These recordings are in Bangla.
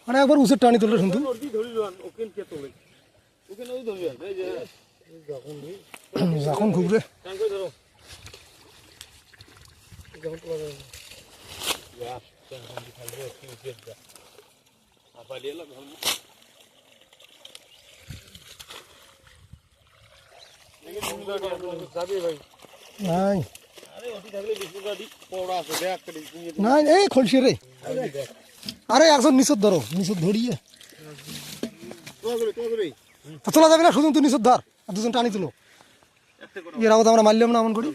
মানে একবার উঁচু টানি তুললে শুনতো যখন ঘুরবে নাই নাই এই খলসি রে আরে একজন নিচত ধরো নিচত ধরিয়ে তোলা যাবে না শুধু তুই নিচত ধর আর দুজন টানি তুলো এর আগে আমরা মারলাম না এমন করি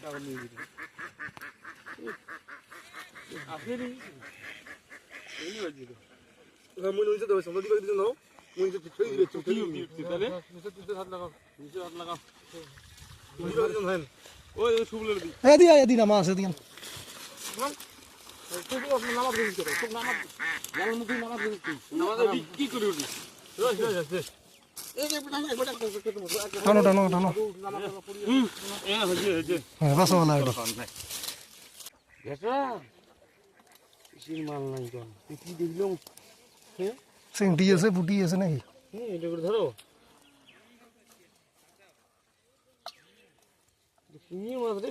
এদিন মাছ এদিন টানো টানো টানো চিংটি আছে পুটি আছে নাকি ধরো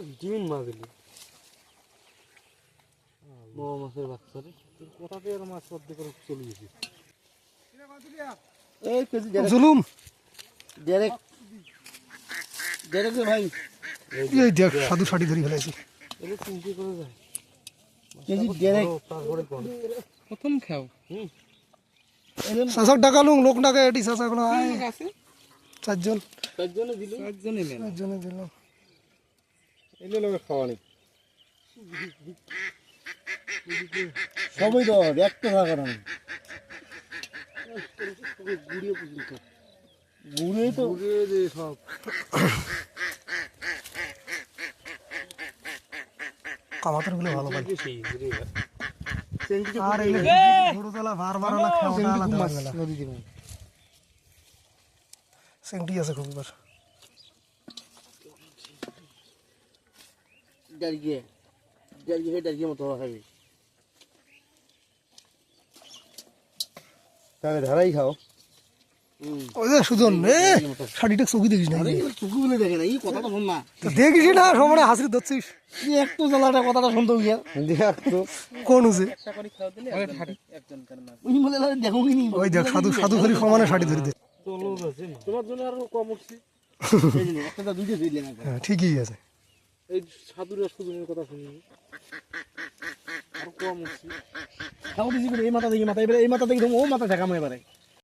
ভিটামিন মাছ দিলি মাছের বাচ্চা রে কোথাতে আর মাছ পদ্মে করে চলে গেছে জুলুম ভাই এই দেখ সাধু শাড়ি ধরে ফেলেছি প্রথম খাও শাসক ডাকালুম লোক ডাকে এটি শাসক চারজন দিল এলে লোক খাওয়া নেই সবই তো একটা থাকা না ঘুরে তো সব কামাতের গুলো ভালো পাই আর সেন্টি আছে খুব এবার তাহলে ধারাই খাও ওই যে সুজন শাড়িটা চোখে দেখিস না চুকু বলে দেখে না এই কথাটা শোন না দেখিস না সমানে হাসি ধরছিস একটু জ্বালাটা কথাটা শুনতে গিয়া কোন হচ্ছে দেখো ওই দেখ সাধু সাধু ধরি সমানে শাড়ি ধরি দে তোমার জন্য আরো কম উঠছি একটা দুইটা দিলে না ঠিকই আছে এই সাধুরা সুজনের কথা শুনি আর কম উঠছি খাও বেশি করে এই মাথা দেখি মাথা এবারে এই মাথা দেখি ও মাথা ঠেকামো এবারে